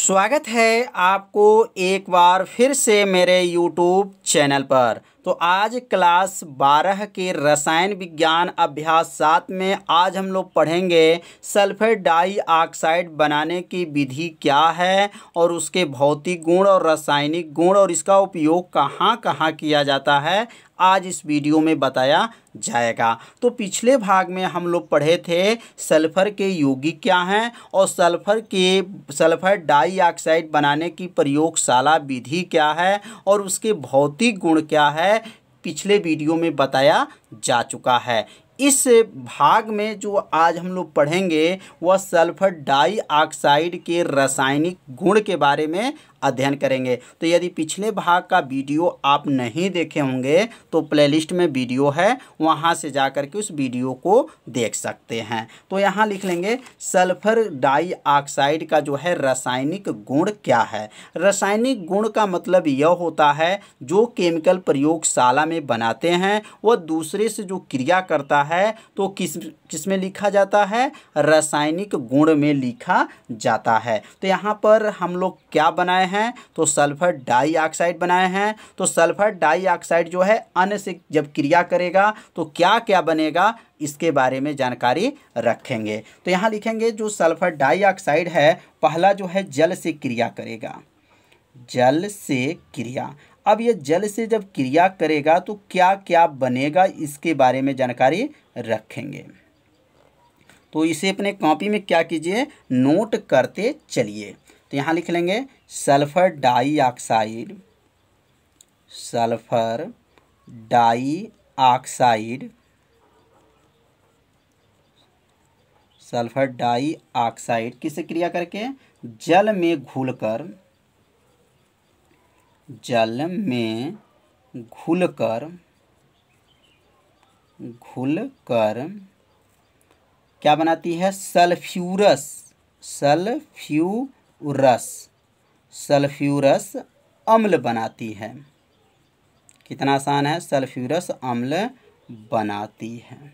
स्वागत है आपको एक बार फिर से मेरे YouTube चैनल पर। तो आज क्लास 12 के रसायन विज्ञान अभ्यास 7 में आज हम लोग पढ़ेंगे सल्फर डाइऑक्साइड बनाने की विधि क्या है और उसके भौतिक गुण और रासायनिक गुण और इसका उपयोग कहाँ कहाँ किया जाता है, आज इस वीडियो में बताया जाएगा। तो पिछले भाग में हम लोग पढ़े थे सल्फर के यौगिक क्या हैं और सल्फर डाइऑक्साइड बनाने की प्रयोगशाला विधि क्या है और उसके भौतिक गुण क्या है, पिछले वीडियो में बताया जा चुका है। इस भाग में जो आज हम लोग पढ़ेंगे वह सल्फर डाइऑक्साइड के रासायनिक गुण के बारे में अध्ययन करेंगे। तो यदि पिछले भाग का वीडियो आप नहीं देखे होंगे तो प्लेलिस्ट में वीडियो है, वहां से जाकर के उस वीडियो को देख सकते हैं। तो यहाँ लिख लेंगे सल्फर डाइऑक्साइड का जो है रासायनिक गुण क्या है। रासायनिक गुण का मतलब यह होता है जो केमिकल प्रयोगशाला में बनाते हैं वह दूसरे से जो क्रिया करता है तो किस में लिखा जाता है, रासायनिक गुण में लिखा जाता है। तो यहाँ पर हम लोग क्या बनाए हैं, तो सल्फर डाइऑक्साइड बनाए हैं। तो सल्फर डाइऑक्साइड जो है अन्य से जब क्रिया करेगा तो क्या क्या बनेगा, इसके बारे में जानकारी रखेंगे। तो यहाँ लिखेंगे जो सल्फर डाइऑक्साइड है पहला जो है जल से क्रिया करेगा, जल से क्रिया। अब ये जल से जब क्रिया करेगा तो क्या क्या बनेगा, इसके बारे में जानकारी रखेंगे। तो इसे अपने कॉपी में क्या कीजिए, नोट करते चलिए। तो यहाँ लिख लेंगे sulphur dioxide, sulphur dioxide, sulphur dioxide किससे क्रिया करके, जल में घुलकर, जल में घुलकर क्या बनाती है, सल्फ्यूरस, सल्फ्यूरस अम्ल बनाती है। कितना आसान है, सल्फ्यूरस अम्ल बनाती है।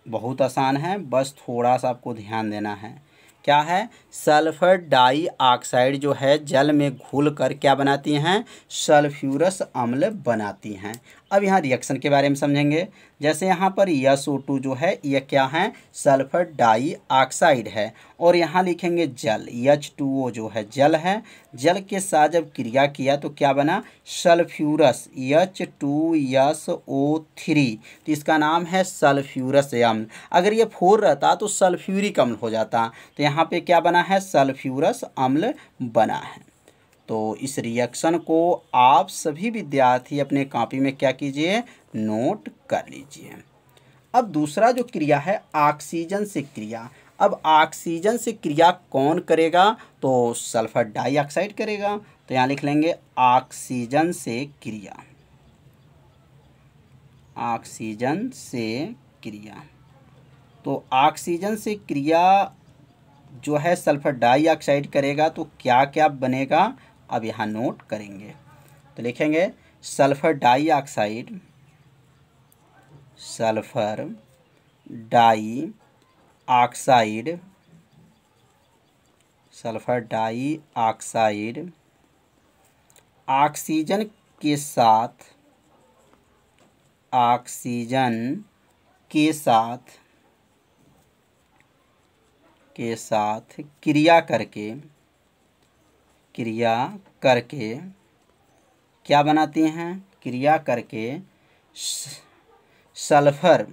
बहुत आसान है, बस थोड़ा सा आपको ध्यान देना है। क्या है, सल्फर डाइऑक्साइड जो है जल में घुलकर क्या बनाती हैं, सल्फ्यूरस अम्ल बनाती हैं। अब यहाँ रिएक्शन के बारे में समझेंगे। जैसे यहाँ पर SO2 जो है यह क्या है, सल्फर डाइऑक्साइड है और यहाँ लिखेंगे जल, H2O जो है जल है। जल के साथ जब क्रिया किया तो क्या बना, सल्फ्यूरस, H2SO3, तो इसका नाम है सल्फ्यूरस अम्ल। अगर ये 4 रहता तो सल्फ्यूरिक अम्ल हो जाता। तो यहाँ पे क्या बना है, सल्फ्यूरस अम्ल बना है। तो इस रिएक्शन को आप सभी विद्यार्थी अपने कॉपी में क्या कीजिए, नोट कर लीजिए। अब दूसरा जो क्रिया है ऑक्सीजन से क्रिया। अब ऑक्सीजन से क्रिया कौन करेगा, तो सल्फर डाइऑक्साइड करेगा। तो यहाँ लिख लेंगे ऑक्सीजन से क्रिया, ऑक्सीजन से क्रिया। तो ऑक्सीजन से क्रिया जो है सल्फर डाइऑक्साइड करेगा तो क्या क्या बनेगा, अब यहाँ नोट करेंगे। तो लिखेंगे sulphur dioxide, sulphur dioxide, sulphur dioxide oxygen के साथ, ऑक्सीजन के साथ क्रिया करके क्या बनाती हैं, क्रिया करके सल्फर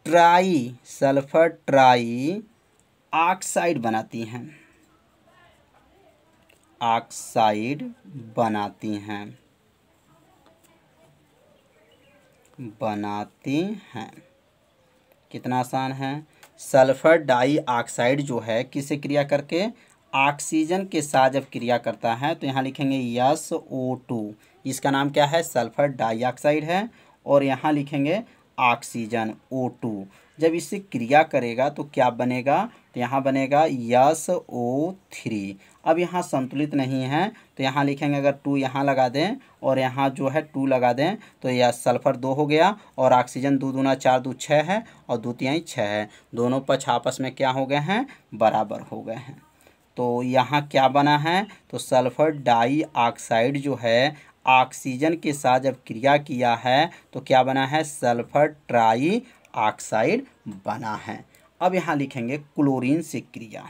ट्राई ऑक्साइड बनाती हैं, ऑक्साइड बनाती हैं। कितना आसान है, सल्फर डाइऑक्साइड जो है किससे क्रिया करके, ऑक्सीजन के साथ जब क्रिया करता है तो यहाँ लिखेंगे SO2, इसका नाम क्या है, सल्फर डाइऑक्साइड है। और यहाँ लिखेंगे ऑक्सीजन O2, जब इससे क्रिया करेगा तो क्या बनेगा, तो यहाँ बनेगा SO3। अब यहाँ संतुलित नहीं है तो यहाँ लिखेंगे, अगर 2 यहाँ लगा दें और यहाँ जो है 2 लगा दें तो यह सल्फ़र 2 हो गया और ऑक्सीजन 2 दूना 4 2 6 है और 2 तिहाई 6 है। दोनों पक्ष आपस में क्या हो गए हैं, बराबर हो गए हैं। तो यहाँ क्या बना है, तो सल्फ़र डाइऑक्साइड जो है ऑक्सीजन के साथ जब क्रिया किया है तो क्या बना है, सल्फ़र ट्राइऑक्साइड बना है। अब यहाँ लिखेंगे क्लोरीन से क्रिया।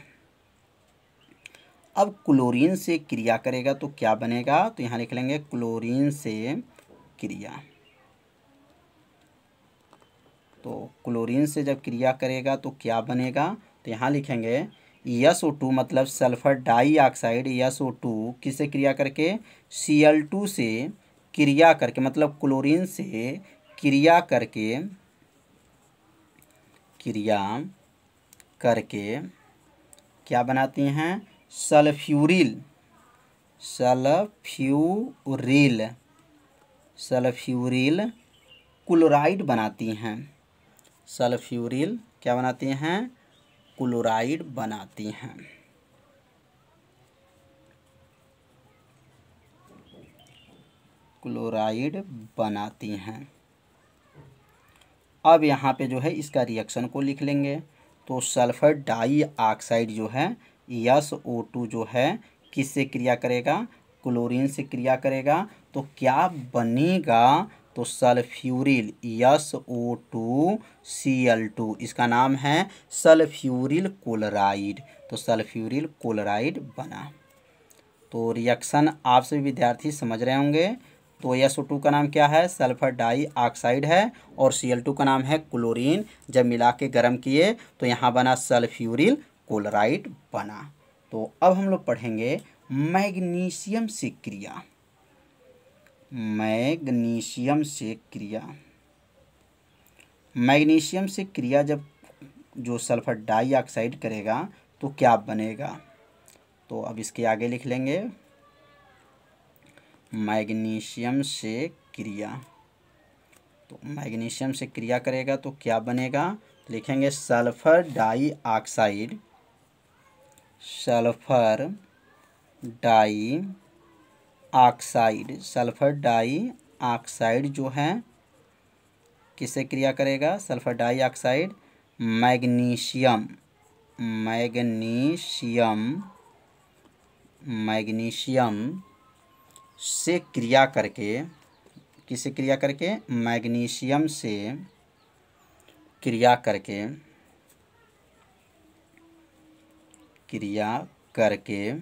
अब क्लोरीन से क्रिया करेगा तो क्या बनेगा, तो यहाँ लिख लेंगे क्लोरीन से क्रिया। तो क्लोरीन से जब क्रिया करेगा तो क्या बनेगा, तो यहाँ लिखेंगे SO2 मतलब सल्फ़र डाइऑक्साइड SO2 किससे क्रिया करके, Cl2 से क्रिया करके, मतलब क्लोरीन से क्रिया करके क्या बनाती हैं, सल्फ्यूरिल क्लोराइड बनाती हैं। सल्फ्यूरिल क्या बनाती हैं, क्लोराइड बनाती हैं। क्लोराइड बनाती हैं। अब यहाँ पे जो है इसका रिएक्शन को लिख लेंगे। तो सल्फ़र डाइऑक्साइड जो है SO2 जो है किससे क्रिया करेगा, क्लोरीन से क्रिया करेगा। तो क्या बनेगा, तो सल्फ्यूरिल SO2Cl2, इसका नाम है सल्फ्यूरिल क्लोराइड। तो सल्फ्यूरिल क्लोराइड बना। तो रिएक्शन आप सभी विद्यार्थी समझ रहे होंगे। तो SO2 का नाम क्या है, सल्फ़र डाइऑक्साइड है और Cl2 का नाम है क्लोरीन। जब मिला के गर्म किए तो यहाँ बना सल्फ्यूरिल क्लोराइड बना। तो अब हम लोग पढ़ेंगे मैग्नीशियम से क्रिया। मैग्नीशियम से क्रिया जब जो सल्फ़र डाइऑक्साइड करेगा तो क्या बनेगा, तो अब इसके आगे लिख लेंगे मैग्नीशियम से क्रिया। तो मैग्नीशियम से क्रिया करेगा तो क्या बनेगा, लिखेंगे सल्फ़र डाइऑक्साइड जो है किससे क्रिया करेगा, सल्फ़र डाइऑक्साइड मैग्नीशियम से क्रिया करके, किससे क्रिया करके, मैग्नीशियम से क्रिया करके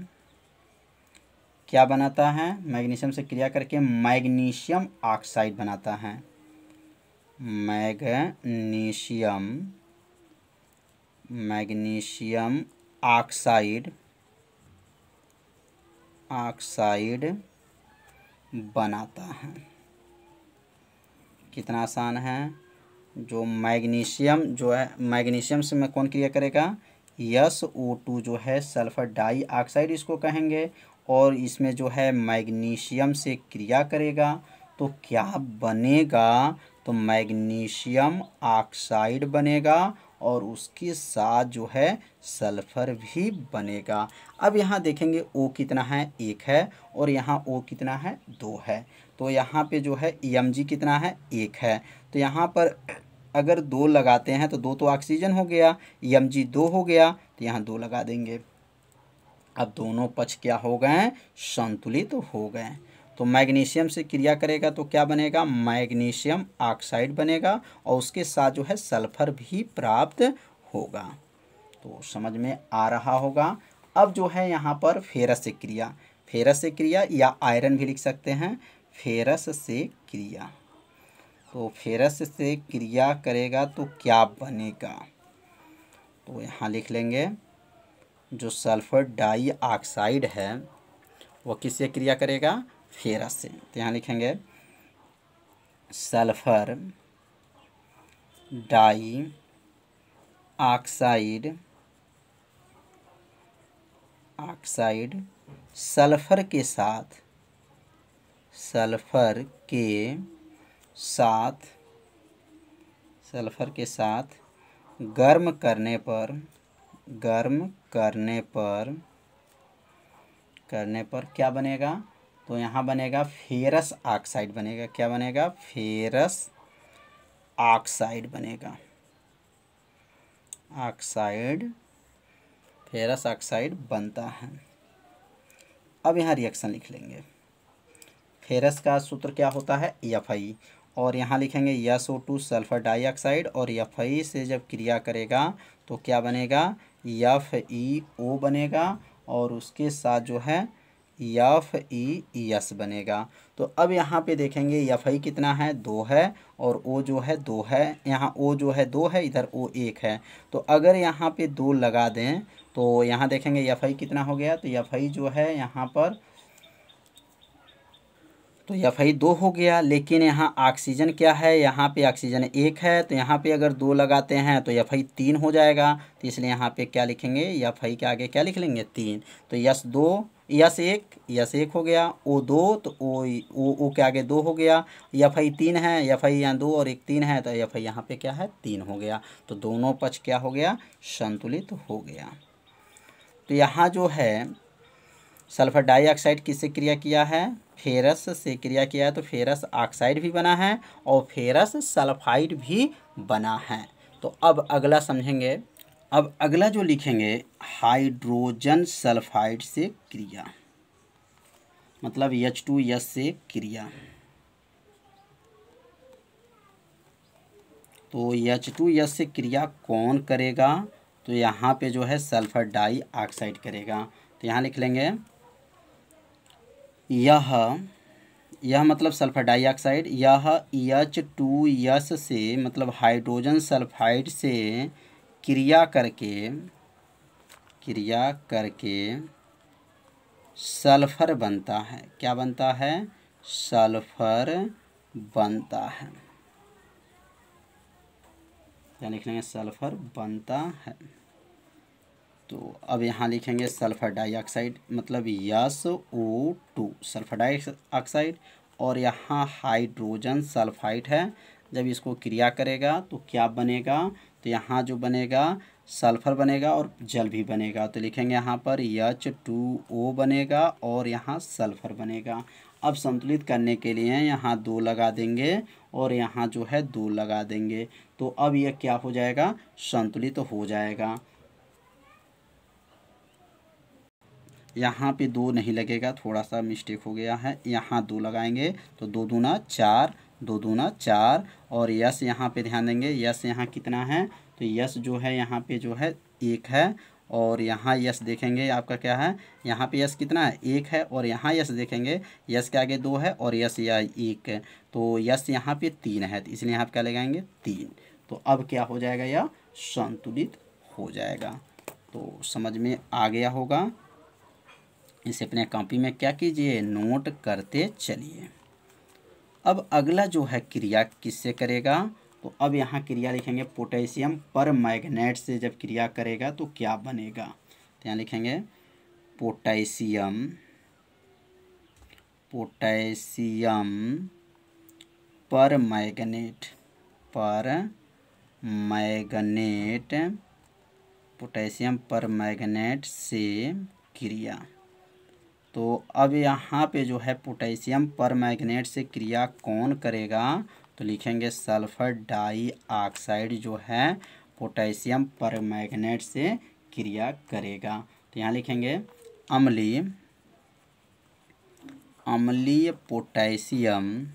क्या बनाता है, मैग्नीशियम से क्रिया करके मैग्नीशियम ऑक्साइड बनाता है। मैग्नीशियम ऑक्साइड बनाता है। कितना आसान है। जो मैग्नीशियम जो है, मैग्नीशियम से में कौन क्रिया करेगा, SO2 जो है सल्फ़र डाइऑक्साइड इसको कहेंगे, और इसमें जो है मैग्नीशियम से क्रिया करेगा तो क्या बनेगा, तो मैग्नीशियम ऑक्साइड बनेगा और उसके साथ जो है सल्फ़र भी बनेगा। अब यहाँ देखेंगे O कितना है, 1 है, और यहाँ O कितना है, 2 है। तो यहाँ पे जो है Mg कितना है, 1 है। तो यहाँ पर अगर 2 लगाते हैं तो 2 तो ऑक्सीजन हो गया, Mg 2 हो गया, तो यहाँ 2 लगा देंगे। अब दोनों पक्ष क्या हो गए, संतुलित हो गए। तो मैग्नीशियम से क्रिया करेगा तो क्या बनेगा, मैग्नीशियम ऑक्साइड बनेगा और उसके साथ जो है सल्फ़र भी प्राप्त होगा। तो समझ में आ रहा होगा। अब जो है यहाँ पर फेरस से क्रिया या आयरन भी लिख सकते हैं, फेरस से क्रिया। तो फेरस से क्रिया करेगा तो क्या बनेगा, तो यहाँ लिख लेंगे जो सल्फ़र डाइऑक्साइड है वो किससे क्रिया करेगा, फेरस से। तो यहाँ लिखेंगे सल्फ़र डाइऑक्साइड सल्फ़र के साथ गर्म करने पर गर्म करने पर क्या बनेगा? तो यहाँ बनेगा फेरस ऑक्साइड बनेगा। क्या बनेगा? फेरस ऑक्साइड बनेगा। फेरस ऑक्साइड बनता है। अब यहाँ रिएक्शन लिख लेंगे। फेरस का सूत्र क्या होता है? Fe। और यहाँ लिखेंगे SO2 सल्फर डाइऑक्साइड, और Fe से जब क्रिया करेगा तो क्या बनेगा? FeO बनेगा, और उसके साथ जो है FeS बनेगा। तो अब यहाँ पे देखेंगे Fe कितना है? 2 है, और O जो है 2 है। यहाँ O जो है 2 है, इधर O 1 है। तो अगर यहाँ पे 2 लगा दें तो यहाँ देखेंगे Fe कितना हो गया? तो Fe जो है यहाँ पर, तो Fe 2 हो गया, लेकिन यहाँ ऑक्सीजन क्या है? यहाँ पे ऑक्सीजन 1 है, तो यहाँ पे अगर 2 लगाते हैं तो Fe 3 हो जाएगा। तो इसलिए यहाँ पे क्या लिखेंगे? Fe के आगे क्या लिख लेंगे? 3। तो S 1 हो गया, O 2, तो O के आगे 2 हो गया। Fe 3 है, Fe यहाँ 2 और 1 3 है, तो Fe यहाँ पे क्या है? 3 हो गया। तो दोनों पक्ष क्या हो गया? संतुलित हो गया। तो यहाँ जो है सल्फर डाइऑक्साइड किससे क्रिया किया है? फेरस से क्रिया किया है, तो फेरस ऑक्साइड भी बना है और फेरस सल्फाइड भी बना है। तो अब अगला समझेंगे। अब अगला जो लिखेंगे, हाइड्रोजन सल्फाइड से क्रिया, मतलब H2S से क्रिया। तो H2S से क्रिया कौन करेगा? तो यहाँ पे जो है सल्फर डाइऑक्साइड करेगा। तो यहाँ लिख लेंगे यह मतलब सल्फर डाइऑक्साइड, यह H2S से मतलब हाइड्रोजन सल्फाइड से क्रिया करके सल्फर बनता है। क्या बनता है? सल्फर बनता है। क्या लिख लेंगे? सल्फर बनता है। तो अब यहाँ लिखेंगे सल्फर डाइऑक्साइड मतलब SO2 सल्फर डाइऑक्साइड, और यहाँ हाइड्रोजन सल्फाइड है। जब इसको क्रिया करेगा तो क्या बनेगा? तो यहाँ जो बनेगा सल्फर बनेगा और जल भी बनेगा। तो लिखेंगे यहाँ पर H2O बनेगा और यहाँ सल्फर बनेगा। अब संतुलित करने के लिए यहाँ 2 लगा देंगे और यहाँ जो है 2 लगा देंगे। तो अब यह क्या हो जाएगा? संतुलित हो जाएगा। यहाँ पे 2 नहीं लगेगा, थोड़ा सा मिस्टेक हो गया है। यहाँ 2 लगाएंगे तो 2 दूना 4, 2 दूना 4, और यस यहाँ पे ध्यान देंगे। यस यहाँ कितना है? तो यस जो है यहाँ पे जो है 1 है, और यहाँ यस देखेंगे आपका क्या है? यहाँ पे यस कितना है? 1 है, और यहाँ यस देखेंगे यस के आगे 2 है और यस यह 1 है। तो यस यहाँ पे 3 है, तो इसलिए यहाँ पे क्या लगाएंगे? 3। तो अब क्या हो जाएगा? यह संतुलित हो जाएगा। तो समझ में आ गया होगा। इसे अपने कॉपी में क्या कीजिए? नोट करते चलिए। अब अगला जो है क्रिया किससे करेगा? तो अब यहाँ क्रिया लिखेंगे पोटेशियम पर मैग्नेट से जब क्रिया करेगा तो क्या बनेगा? तो यहाँ लिखेंगे पोटेशियम पर मैग्नेट पोटेशियम पर मैग्नेट से क्रिया। तो अब यहाँ पे जो है पोटेशियम पर मैग्नेट से क्रिया कौन करेगा? तो लिखेंगे सल्फर डाइऑक्साइड जो है पोटेशियम पर मैग्नेट से क्रिया करेगा। तो यहाँ लिखेंगे अम्लीय पोटेशियम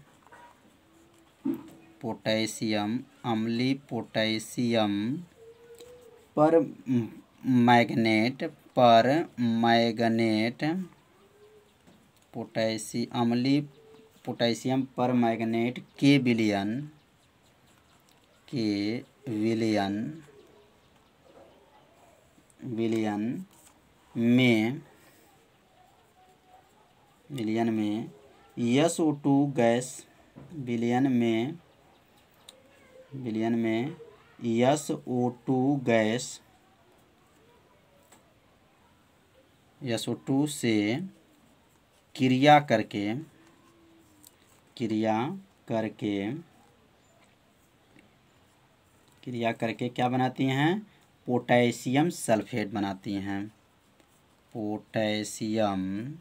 पर मैग्नेट अम्लीय पोटेशियम पर मैग्नेट के विलयन में SO2 गैस विलयन में SO2 गैस SO2 से क्रिया करके क्या बनाती हैं? पोटेशियम सल्फेट बनाती हैं। Potassium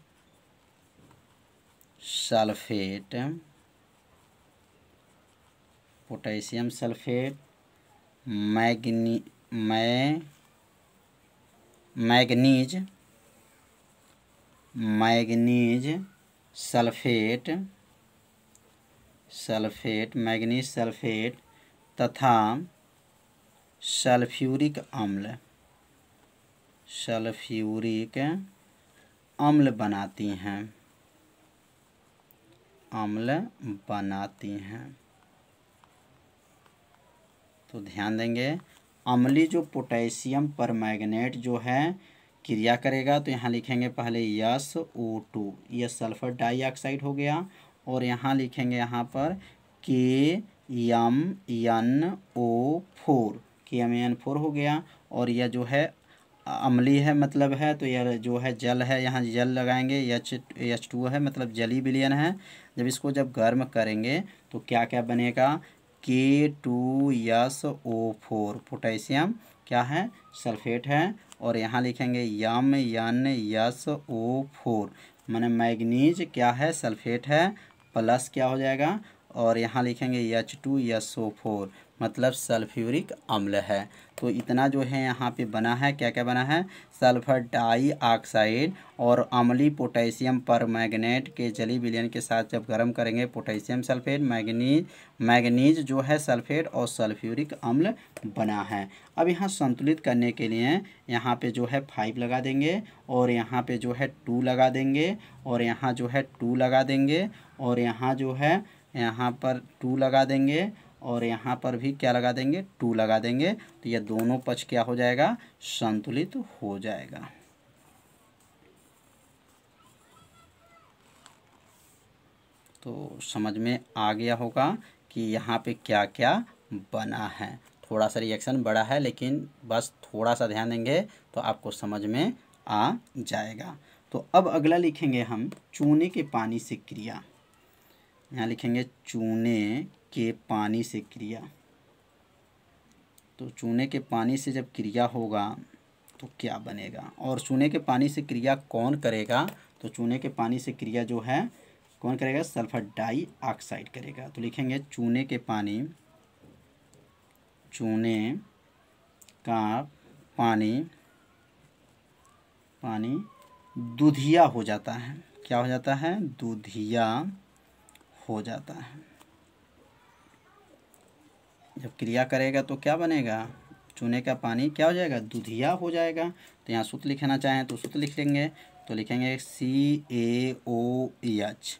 sulphate, potassium sulphate, manganese sulphate, manganese sulphate तथा सल्फ्यूरिक अम्ल बनाती हैं। तो ध्यान देंगे, अम्लीय जो पोटेशियम परमैंगनेट जो है क्रिया करेगा तो यहाँ लिखेंगे पहले SO2, यह सल्फर डाइऑक्साइड हो गया, और यहाँ लिखेंगे यहाँ पर KMnO4 हो गया, और यह जो है अम्लीय है मतलब है, तो यह जो है जल है, यहाँ जल लगाएंगे, H2 है मतलब जली विलयन है। जब गर्म करेंगे तो क्या क्या बनेगा, K2SO4, पोटेशियम क्या है, सल्फेट है, और यहाँ लिखेंगे MnSO4 माने मैग्नीज क्या है, सल्फेट है, प्लस क्या हो जाएगा, और यहाँ लिखेंगे H2SO4 मतलब सल्फ्यूरिक अम्ल है। तो इतना जो है यहाँ पे बना है, क्या क्या बना है, सल्फर डाइऑक्साइड और अम्लीय पोटेशियम परमैंगनेट के जली विलयन के साथ जब गर्म करेंगे पोटेशियम सल्फेट, मैग्नीज जो है सल्फेट और सल्फ्यूरिक अम्ल बना है। अब यहाँ संतुलित करने के लिए यहाँ पे जो है 5 लगा देंगे, और यहाँ पे जो है 2 लगा देंगे, और यहाँ जो है 2 लगा देंगे, और यहाँ जो है यहाँ पर 2 लगा देंगे, और यहाँ पर भी क्या लगा देंगे, 2 लगा देंगे। तो यह दोनों पक्ष क्या हो जाएगा, संतुलित हो जाएगा। तो समझ में आ गया होगा कि यहाँ पे क्या क्या बना है। थोड़ा सा रिएक्शन बड़ा है, लेकिन बस थोड़ा सा ध्यान देंगे तो आपको समझ में आ जाएगा। तो अब अगला लिखेंगे हम चूने के पानी से क्रिया। यहाँ लिखेंगे चूने के पानी से क्रिया। तो चूने के पानी से जब क्रिया होगा तो क्या बनेगा, और चूने के पानी से क्रिया कौन करेगा, तो चूने के पानी से क्रिया जो है कौन करेगा, सल्फर डाइऑक्साइड करेगा। तो लिखेंगे चूने का पानी दूधिया हो जाता है। क्या हो जाता है, दूधिया हो जाता है। जब क्रिया करेगा तो क्या बनेगा, चूने का पानी क्या हो जाएगा, दूधिया हो जाएगा। तो यहाँ सूत्र लिखना चाहें तो सूत्र लिख लेंगे। तो लिखेंगे CaOH,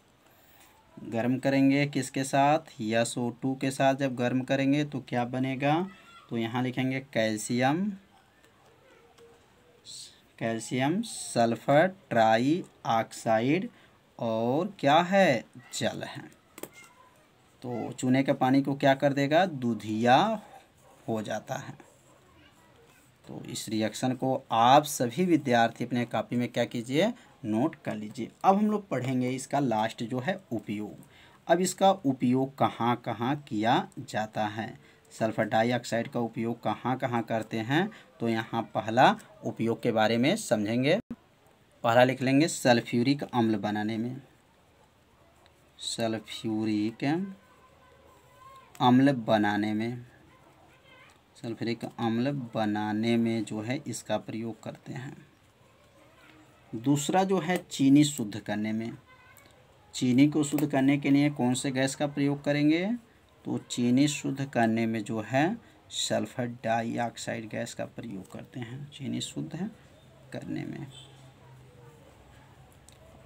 गर्म करेंगे किसके साथ, SO2 के साथ जब गर्म करेंगे तो क्या बनेगा, तो यहाँ लिखेंगे कैल्शियम सल्फर ट्राइऑक्साइड, और क्या है, जल है। तो चूने के पानी को क्या कर देगा, दूधिया हो जाता है। तो इस रिएक्शन को आप सभी विद्यार्थी अपने कॉपी में क्या कीजिए, नोट कर लीजिए। अब हम लोग पढ़ेंगे इसका लास्ट जो है उपयोग। अब इसका उपयोग कहाँ कहाँ किया जाता है, सल्फर डाइऑक्साइड का उपयोग कहाँ कहाँ करते हैं, तो यहाँ पहला उपयोग के बारे में समझेंगे। पहला लिख लेंगे सल्फ्यूरिक अम्ल बनाने में। सल्फ्यूरिक अम्ल बनाने में जो है इसका प्रयोग करते हैं। दूसरा जो है चीनी शुद्ध करने में। चीनी को शुद्ध करने के लिए कौन से गैस का प्रयोग करेंगे, तो चीनी शुद्ध करने में जो है सल्फर डाइऑक्साइड गैस का प्रयोग करते हैं, चीनी शुद्ध करने में।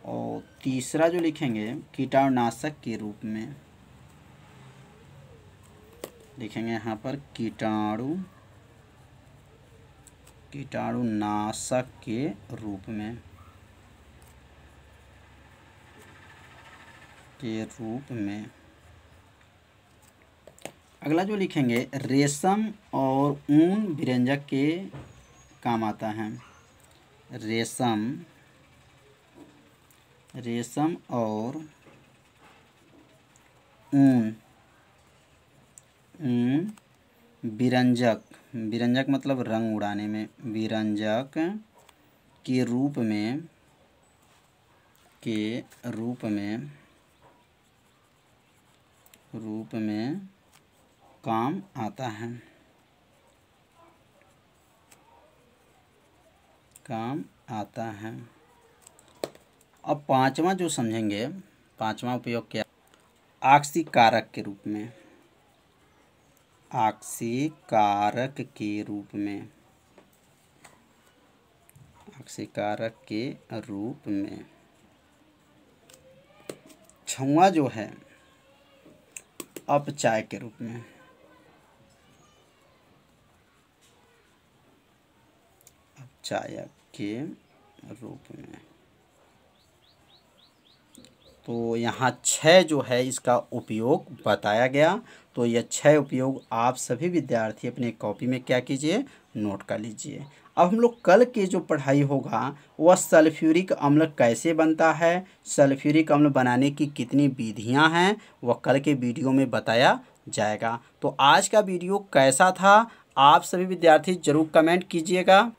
और तीसरा जो लिखेंगे कीटाणुनाशक के रूप में, लिखेंगे यहाँ पर कीटाणुनाशक के रूप में। अगला जो लिखेंगे रेशम और ऊन विरंजक के काम आता है। रेशम और ऊन विरंजक, विरंजक मतलब रंग उड़ाने में, विरंजक के रूप में काम आता है, काम आता है। अब पांचवा जो समझेंगे, पांचवा उपयोग क्या, आक्सीकारक के रूप में, आक्सीकारक के रूप में, आक्सीकारक के रूप में। छठवां जो है अपचाय के रूप में, अपचायक के रूप में। तो यहाँ 6 जो है इसका उपयोग बताया गया। तो यह 6 उपयोग आप सभी विद्यार्थी अपने कॉपी में क्या कीजिए, नोट कर लीजिए। अब हम लोग कल के जो पढ़ाई होगा वह सल्फ्यूरिक अम्ल कैसे बनता है, सल्फ्यूरिक अम्ल बनाने की कितनी विधियां हैं, वह कल के वीडियो में बताया जाएगा। तो आज का वीडियो कैसा था आप सभी विद्यार्थी ज़रूर कमेंट कीजिएगा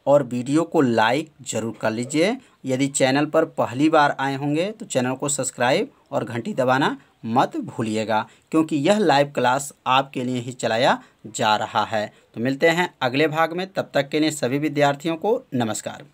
और वीडियो को लाइक ज़रूर कर लीजिए। यदि चैनल पर पहली बार आए होंगे तो चैनल को सब्सक्राइब और घंटी दबाना मत भूलिएगा, क्योंकि यह लाइव क्लास आपके लिए ही चलाया जा रहा है। तो मिलते हैं अगले भाग में, तब तक के लिए सभी विद्यार्थियों को नमस्कार।